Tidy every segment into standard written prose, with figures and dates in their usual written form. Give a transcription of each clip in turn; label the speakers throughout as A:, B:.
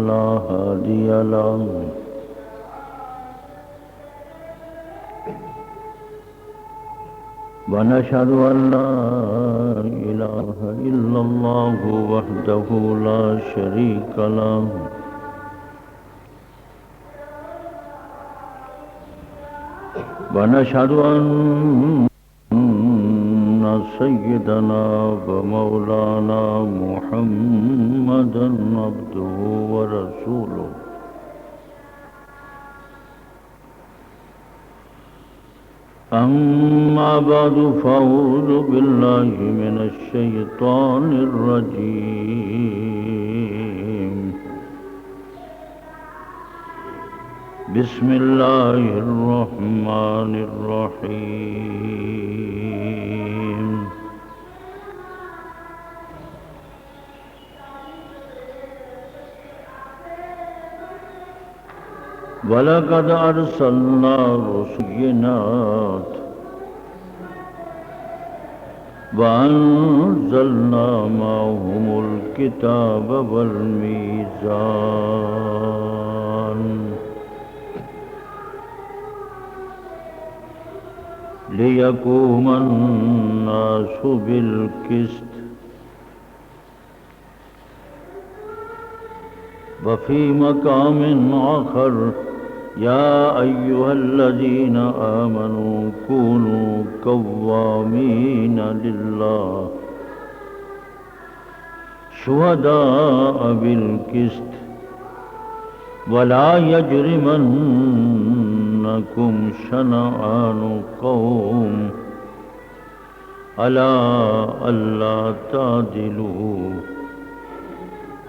A: فلا هادي له ونشهد أن لا إله إلا الله وحده لا شريك له ونشهد أن سيدنا ومولانا محمدا عبده ورسوله أما بعد فأعوذ بالله من الشيطان الرجيم بسم الله الرحمن الرحيم وَلَقَدْ أَرْسَلْنَا رُسُلَنَا وَأَنزَلْنَا مَعَهُمُ الْكِتَابَ وَالْمِيزَانَ لِيَقُومَ النَّاسُ بِالْقِسْطِ وفي مقام آخر يا أيها الذين آمنوا كونوا قوامين لله شهداء بالقسط ولا يجرمنكم شنآن قوم على ألا تعدلوا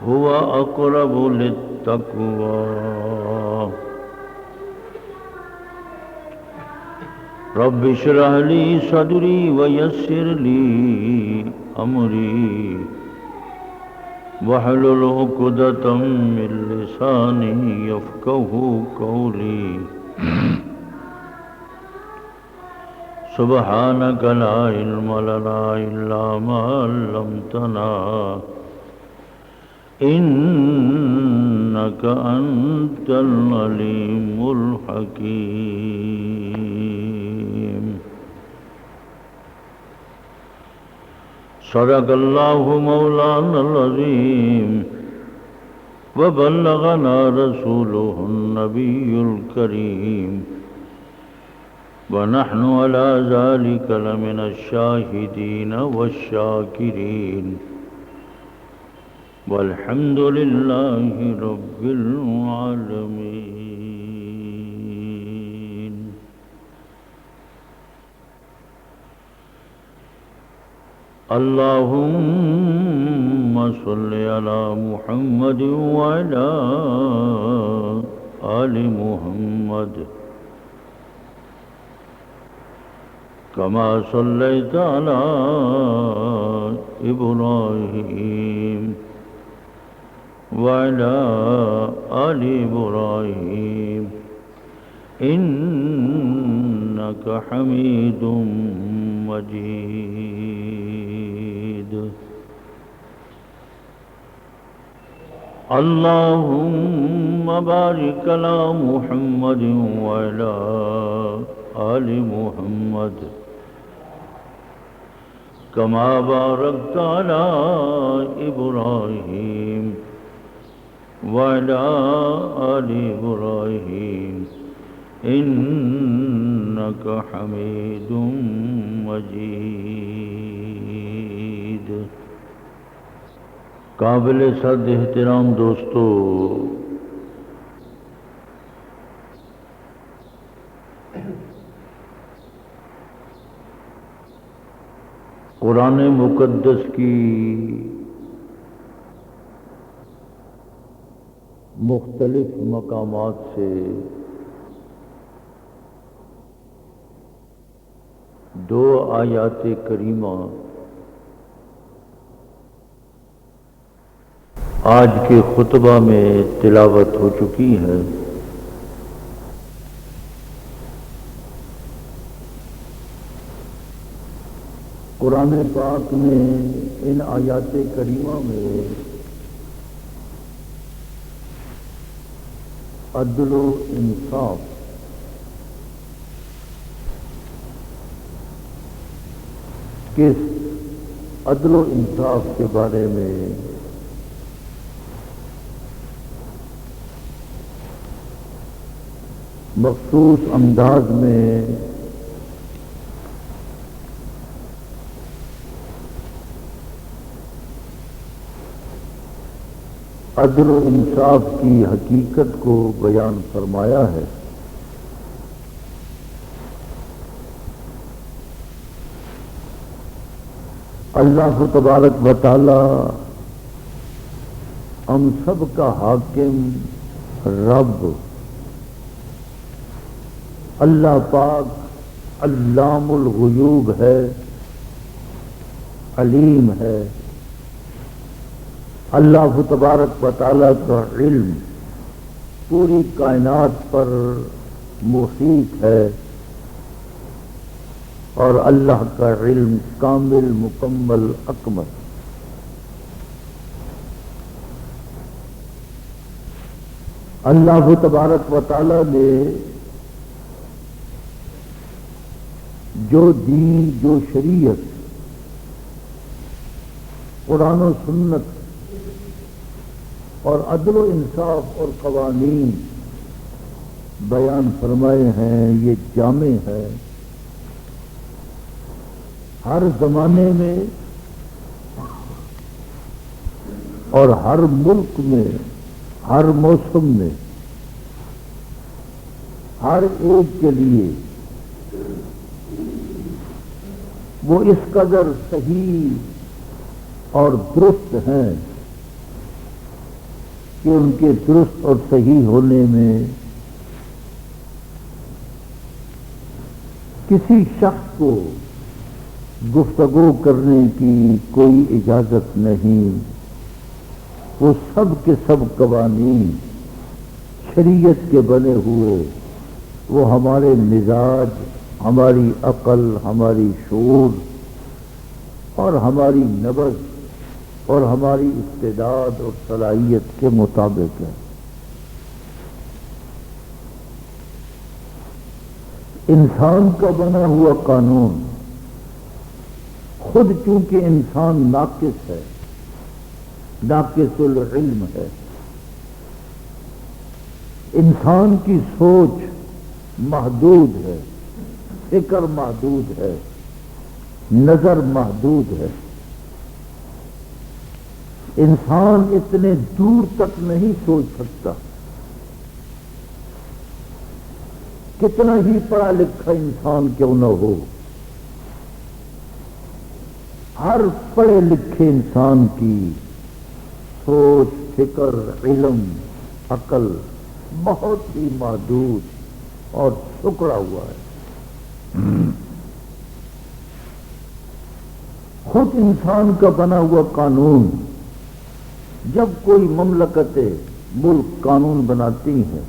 A: هو أقرب للتقوى رب اشرح لي صدري ويسر لي أمري واحلل عقدة من لساني يفقهوا قولي سبحانك لا علم لنا إلا ما علمتنا إنك أنت العليم الحكيم صدق الله مولانا العظيم وبلغنا رسوله النبي الكريم ونحن على ذلك لمن الشاهدين والشاكرين والحمد لله رب العالمين اللهم صل على محمد وعلى آل محمد كما صليت على إبراهيم وعلى آل إبراهيم إنك حميد مجيد اللهم بارك على محمد وعلى آل محمد كما باركت على إبراهيم وعلى آل إبراهيم إنك حميد مجيد قابل صد احترام دوستو، قرآن مقدس کی مختلف مقامات سے دو آیات کریمہ آج کے خطبہ میں تلاوت ہو چکی ہے۔ قرآن پاک نے ان آیات کریمہ میں عدل و انصاف. کس عدل و انصاف کے بارے میں مخصوص انداز میں عدل و انصاف کی حقیقت کو بیان فرمایا ہے. اللہ تبارک و تعالی ہم سب کا حاکم رب اللہ پاک علام الغیوب ہے، علیم ہے. اللہ تبارک و تعالی کا علم پوری کائنات پر محیط ہے، اور اللہ کا علم کامل مکمل اکمل. اللہ تبارک و تعالی نے جو دین، جو شریعت، قرآن و سنت اور عدل و انصاف اور قوانین بیان فرمائے ہیں، یہ جامع ہے. ہر زمانے میں اور ہر ملک میں، ہر موسم میں، ہر ایک کے لیے وہ اس قدر صحیح اور درست ہیں کہ ان کے درست اور صحیح ہونے میں کسی شخص کو گفتگو کرنے کی کوئی اجازت نہیں. وہ سب کے سب قوانین شریعت کے بنے ہوئے، وہ ہمارے مزاج، ہماری عقل، ہماری شعور اور ہماری نبض اور ہماری استعداد اور صلاحیت کے مطابق ہے. انسان کا بنا ہوا قانون خود چونکہ انسان ناقص ہے، ناقص العلم ہے، انسان کی سوچ محدود ہے، فکر محدود ہے، نظر محدود ہے. انسان اتنے دور تک نہیں سوچ سکتا. کتنا ہی پڑھا لکھا انسان کیوں نہ ہو، ہر پڑھے لکھے انسان کی سوچ، فکر، علم، عقل بہت ہی محدود اور ٹکڑا ہوا ہے. خود انسان کا بنا ہوا قانون، جب کوئی مملکت ملک قانون بناتی ہیں،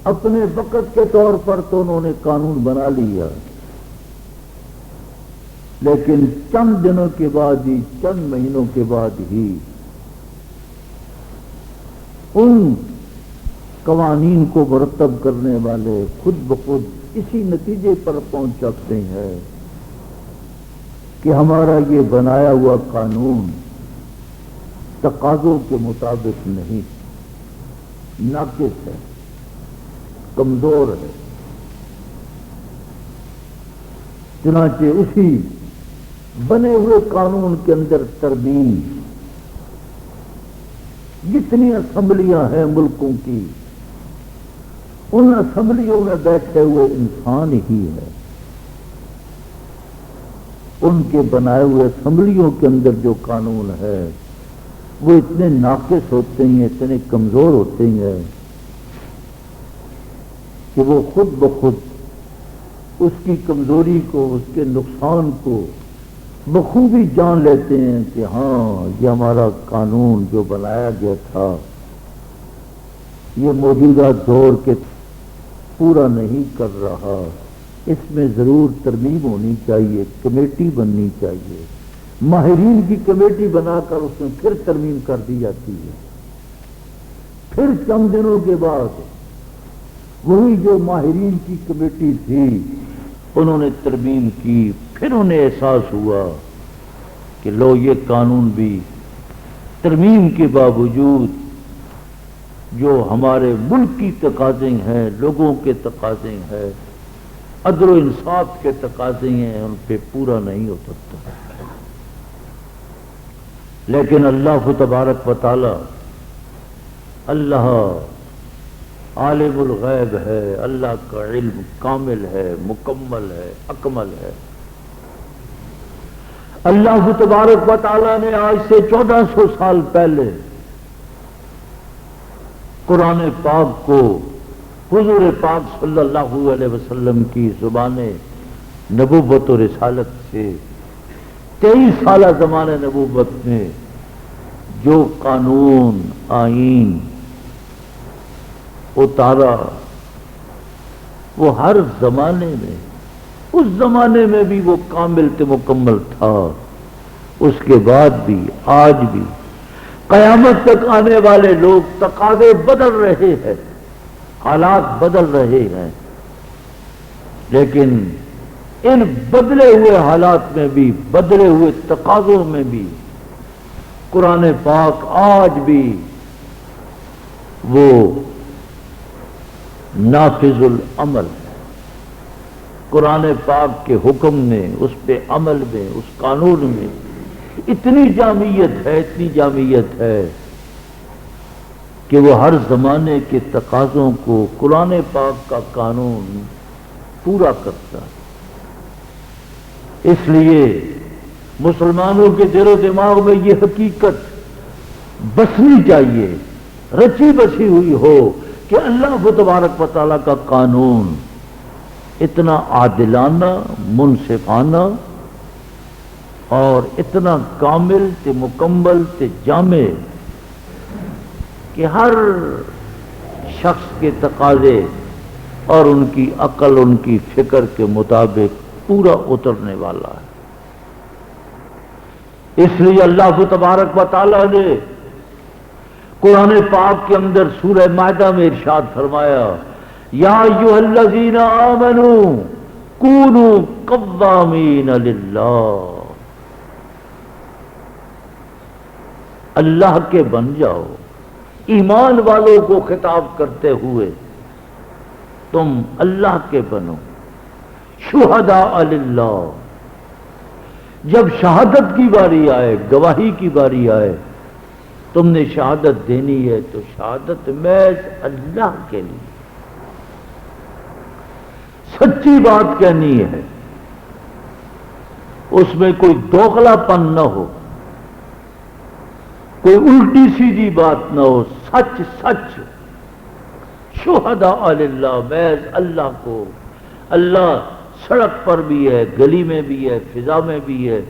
A: اپنے وقت کے طور پر تو انہوں نے قانون بنا لیا، لیکن چند دنوں کے بعد ہی، چند مہینوں کے بعد ہی ان قوانین کو مرتب کرنے والے خود بخود اسی نتیجے پر پہنچ جاتے ہیں کہ ہمارا یہ بنایا ہوا قانون تقاضوں کے مطابق نہیں، ناقص ہے، کمزور ہے. چنانچہ اسی بنے ہوئے قانون کے اندر ترمیم، جتنی اسمبلیاں ہیں ملکوں کی، ان اسمبلیوں میں بیٹھے ہوئے انسان ہی ہے. ان کے بنائے ہوئے اسمبلیوں کے اندر جو قانون ہے وہ اتنے ناقص ہوتے ہیں، اتنے کمزور ہوتے ہیں کہ وہ خود بخود اس کی کمزوری کو، اس کے نقصان کو بخوبی جان لیتے ہیں کہ ہاں یہ ہمارا قانون جو بنایا گیا تھا یہ موجودہ دور کے پورا نہیں کر رہا، اس میں ضرور ترمیم ہونی چاہیے، کمیٹی بننی چاہیے. ماہرین کی کمیٹی بنا کر اس میں پھر ترمیم کر دی جاتی ہے. پھر چند دنوں کے بعد وہی جو ماہرین کی کمیٹی تھی انہوں نے ترمیم کی، پھر انہیں احساس ہوا کہ لو یہ قانون بھی ترمیم کے باوجود جو ہمارے ملک کی تقاضے ہیں، لوگوں کے تقاضے ہیں، عدل و انصاف کے تقاضے ہیں، ان پہ پورا نہیں ہو سکتا۔ لیکن اللہ تبارک و تعالی اللہ عالم الغیب ہے، اللہ کا علم کامل ہے، مکمل ہے، اکمل ہے۔ اللہ تبارک و تعالی نے آج سے 1400 سال پہلے قرآن پاک کو حضور پاک صلی اللہ علیہ وسلم کی زبان نبوت و رسالت سے 23 سالہ زمانہ نبوت میں جو قانون آئین اتارا وہ ہر زمانے میں، اس زمانے میں بھی وہ کامل تے مکمل تھا، اس کے بعد بھی آج بھی قیامت تک آنے والے لوگ تقاضے بدل رہے ہیں، حالات بدل رہے ہیں، لیکن ان بدلے ہوئے حالات میں بھی، بدلے ہوئے تقاضوں میں بھی قرآن پاک آج بھی وہ نافذ العمل ہے۔ قرآن پاک کے حکم میں، اس پہ عمل میں، اس قانون میں اتنی جامعیت ہے، اتنی جامعیت ہے کہ وہ ہر زمانے کے تقاضوں کو قرآن پاک کا قانون پورا کرتا ہے۔ اس لیے مسلمانوں کے دل و دماغ میں یہ حقیقت بسنی چاہیے، رچی بسی ہوئی ہو کہ اللہ تبارک و تعالیٰ کا قانون اتنا عادلانہ، منصفانہ اور اتنا کامل تے مکمل تے جامع کہ ہر شخص کے تقاضے اور ان کی عقل، ان کی فکر کے مطابق پورا اترنے والا ہے۔ اس لیے اللہ تبارک و تعالیٰ نے قرآن پاک کے اندر سورہ مائدہ میں ارشاد فرمایا، یا ایھا الذین آمنوا کونوا قوامین للہ، اللہ کے بن جاؤ۔ ایمان والوں کو خطاب کرتے ہوئے تم اللہ کے بنو، شہداء للہ۔ جب شہادت کی باری آئے، گواہی کی باری آئے، تم نے شہادت دینی ہے تو شہادت محض اللہ کے لیے، سچی بات کہنی ہے، اس میں کوئی دوغلا پن نہ ہو، کوئی الٹی سیدھی بات نہ ہو، سچ سچ، شہداء للہ، محض اللہ کو۔ اللہ سڑک پر بھی ہے، گلی میں بھی ہے، فضا میں بھی ہے،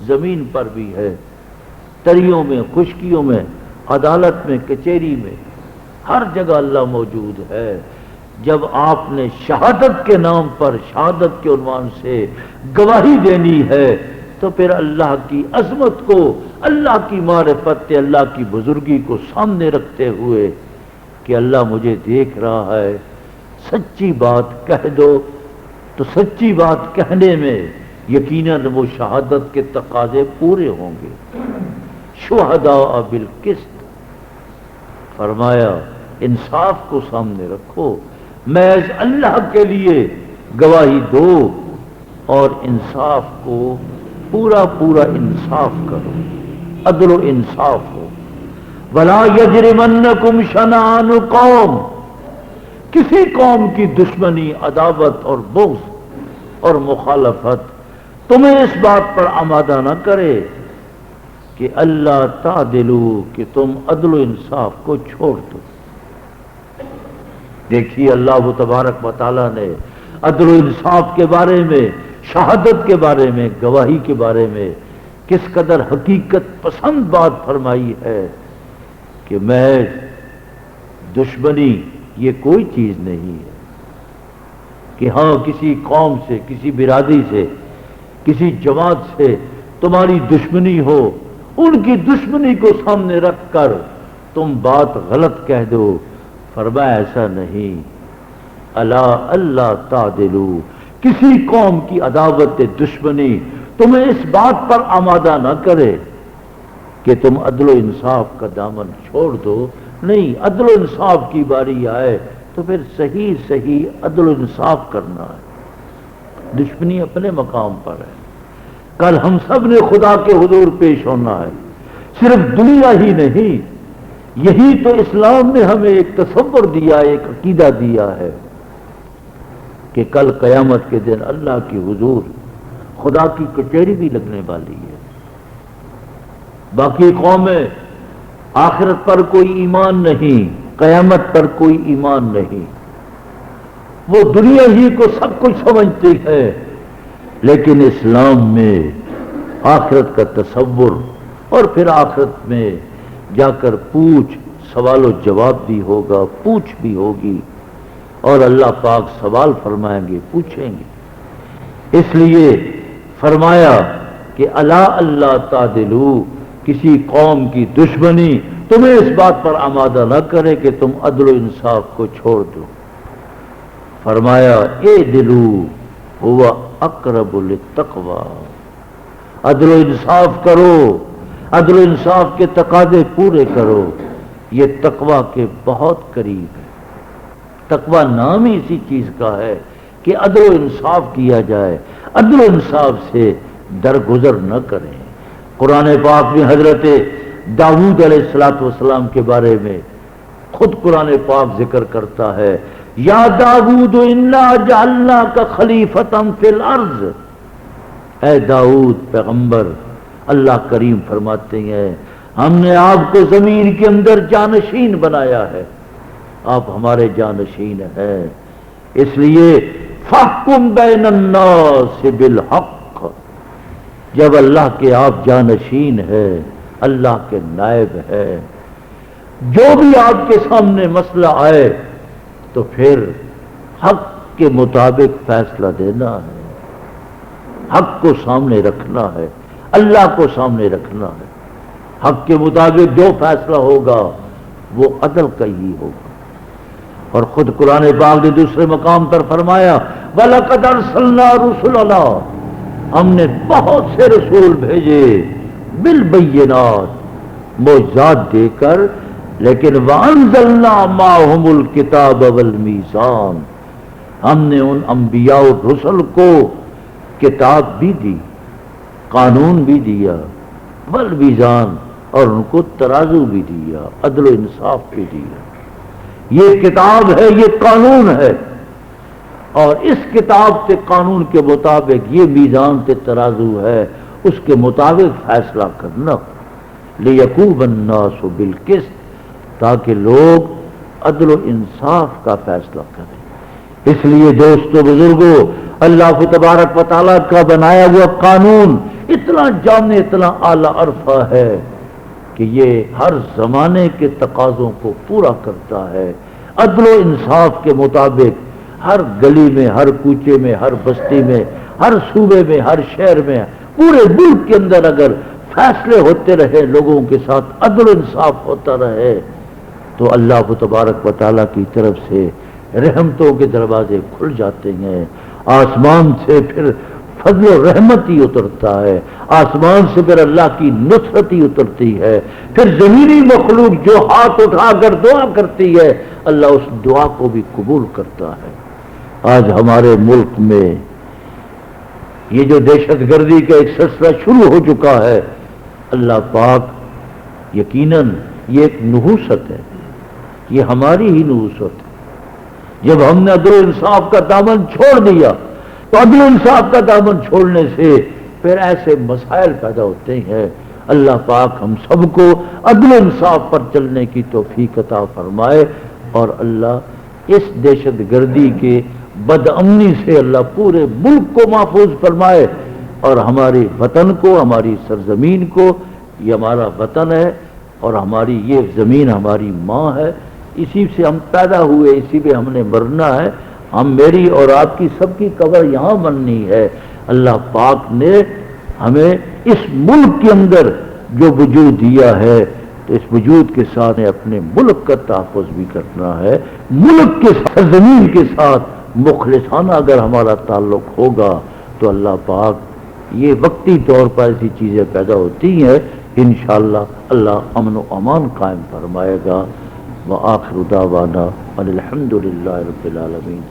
A: زمین پر بھی ہے، تریوں میں، خشکیوں میں، عدالت میں، کچہری میں، ہر جگہ اللہ موجود ہے۔ جب آپ نے شہادت کے نام پر، شہادت کے عنوان سے گواہی دینی ہے تو پھر اللہ کی عظمت کو، اللہ کی معرفت، اللہ کی بزرگی کو سامنے رکھتے ہوئے کہ اللہ مجھے دیکھ رہا ہے، سچی بات کہہ دو، تو سچی بات کہنے میں یقیناً وہ شہادت کے تقاضے پورے ہوں گے۔ شہداء بالقسط، فرمایا انصاف کو سامنے رکھو، محض اللہ کے لیے گواہی دو اور انصاف کو پورا پورا انصاف کرو، عدل و انصاف ہو۔ وَلَا يَجْرِمَنَّكُمْ شَنَآنُ قَوْمٍ، کسی قوم کی دشمنی، عداوت اور بغض اور مخالفت تمہیں اس بات پر آمادہ نہ کرے کہ اللہ تعدلوا، کہ تم عدل و انصاف کو چھوڑ دو۔ دیکھیے اللہ تبارک و تعالیٰ نے عدل و انصاف کے بارے میں، شہادت کے بارے میں، گواہی کے بارے میں کس قدر حقیقت پسند بات فرمائی ہے کہ محض دشمنی یہ کوئی چیز نہیں ہے کہ ہاں کسی قوم سے، کسی برادری سے، کسی جماعت سے تمہاری دشمنی ہو، ان کی دشمنی کو سامنے رکھ کر تم بات غلط کہہ دو، فرمایا ایسا نہیں، الا اللہ تعدلو، کسی قوم کی عداوت دشمنی تمہیں اس بات پر آمادہ نہ کرے کہ تم عدل و انصاف کا دامن چھوڑ دو. نہیں، عدل و انصاف کی باری آئے تو پھر صحیح صحیح عدل و انصاف کرنا ہے. دشمنی اپنے مقام پر ہے. کل ہم سب نے خدا کے حضور پیش ہونا ہے، صرف دنیا ہی نہیں. یہی تو اسلام نے ہمیں ایک تصور دیا، ایک عقیدہ دیا ہے کہ کل قیامت کے دن اللہ کی حضور خدا کی کچہری بھی لگنے والی ہے. باقی قومیں آخرت پر کوئی ایمان نہیں، قیامت پر کوئی ایمان نہیں. وہ دنیا ہی کو سب کچھ سمجھتی ہے، لیکن اسلام میں آخرت کا تصور، اور پھر آخرت میں جا کر سوال و جواب بھی ہوگا، پوچھ بھی ہوگی، اور اللہ پاک سوال فرمائیں گے، پوچھیں گے. اس لیے فرمایا کہ الا اللہ تعدلو، کسی قوم کی دشمنی تمہیں اس بات پر آمادہ نہ کرے کہ تم عدل و انصاف کو چھوڑ دو. فرمایا اعدلو ہوا اقرب للتقوی، عدل و انصاف کرو، عدل و انصاف کے تقاضے پورے کرو، یہ تقوی کے بہت قریب ہے. تقوی نام ہی اسی چیز کا ہے کہ عدل و انصاف کیا جائے، عدل و انصاف سے درگزر نہ کریں. قرآن پاک میں حضرت داؤد علیہ السلام کے بارے میں خود قرآن پاک ذکر کرتا ہے، یا داؤد انا جعلناک خلیفۃ فی الارض. اے داؤد پیغمبر، اللہ کریم فرماتے ہیں ہم نے آپ کو زمین کے اندر جانشین بنایا ہے، آپ ہمارے جانشین ہیں. اس لیے فاحکم بین الناس بالحق، جب اللہ کے آپ جانشین ہے، اللہ کے نائب ہے، جو بھی آپ کے سامنے مسئلہ آئے تو پھر حق کے مطابق فیصلہ دینا ہے، حق کو سامنے رکھنا ہے، اللہ کو سامنے رکھنا ہے. حق کے مطابق جو فیصلہ ہوگا وہ عدل کا ہی ہوگا. اور خود قرآن پاک نے دوسرے مقام پر فرمایا وَلَقَدْ أَرْسَلْنَا رُسُلَنَا، ہم نے بہت سے رسول بھیجے بالبینات، معجزات دے کر، لیکن وَأَنزَلْنَا مَعَهُمُ الْكِتَابَ وَالْمِيزَانَ، ہم نے ان انبیاء اور رسل کو کتاب بھی دی، قانون بھی دیا، والمیزان، اور ان کو ترازو بھی دیا، عدل و انصاف بھی دیا. یہ کتاب ہے، یہ قانون ہے، اور اس کتاب کے قانون کے مطابق یہ میزان تے ترازو ہے، اس کے مطابق فیصلہ کرنا. لیکوب الناس بالقسط، تاکہ لوگ عدل و انصاف کا فیصلہ کریں. اس لیے دوستو بزرگوں، اللہ تبارک و تعالیٰ کا بنایا ہوا قانون اتنا جامع، اتنا اعلیٰ عرفہ ہے کہ یہ ہر زمانے کے تقاضوں کو پورا کرتا ہے. عدل و انصاف کے مطابق ہر گلی میں، ہر کوچے میں، ہر بستی میں، ہر صوبے میں، ہر شہر میں، پورے ملک کے اندر اگر فیصلے ہوتے رہے، لوگوں کے ساتھ عدل و انصاف ہوتا رہے، تو اللہ تبارک و تعالیٰ کی طرف سے رحمتوں کے دروازے کھل جاتے ہیں. آسمان سے پھر فضل و رحمت ہی اترتا ہے، آسمان سے پھر اللہ کی نصرت ہی اترتی ہے. پھر زمینی مخلوق جو ہاتھ اٹھا کر دعا کرتی ہے، اللہ اس دعا کو بھی قبول کرتا ہے. آج ہمارے ملک میں یہ جو دہشت گردی کا ایک سلسلہ شروع ہو چکا ہے، اللہ پاک یقیناً یہ ایک نحوست ہے، یہ ہماری ہی نحوست ہے. جب ہم نے عدل و انصاف کا دامن چھوڑ دیا، تو عدل و انصاف کا دامن چھوڑنے سے پھر ایسے مسائل پیدا ہوتے ہیں. اللہ پاک ہم سب کو عدل و انصاف پر چلنے کی توفیق عطا فرمائے، اور اللہ اس دہشت گردی کے بدامنی سے اللہ پورے ملک کو محفوظ فرمائے، اور ہماری وطن کو، ہماری سرزمین کو، یہ ہمارا وطن ہے اور ہماری یہ زمین ہماری ماں ہے، اسی سے ہم پیدا ہوئے، اسی پہ ہم نے مرنا ہے. میری اور آپ کی سب کی قبر یہاں بننی ہے. اللہ پاک نے ہمیں اس ملک کے اندر جو وجود دیا ہے، تو اس وجود کے ساتھ اپنے ملک کا تحفظ بھی کرنا ہے. ملک کے سرزمین کے ساتھ مخلصانہ اگر ہمارا تعلق ہوگا تو اللہ پاک یہ وقتی طور پر ایسی چیزیں پیدا ہوتی ہیں، انشاءاللہ اللہ امن و امان قائم فرمائے گا. وآخر دعوانا ان الحمد للہ رب العالمین.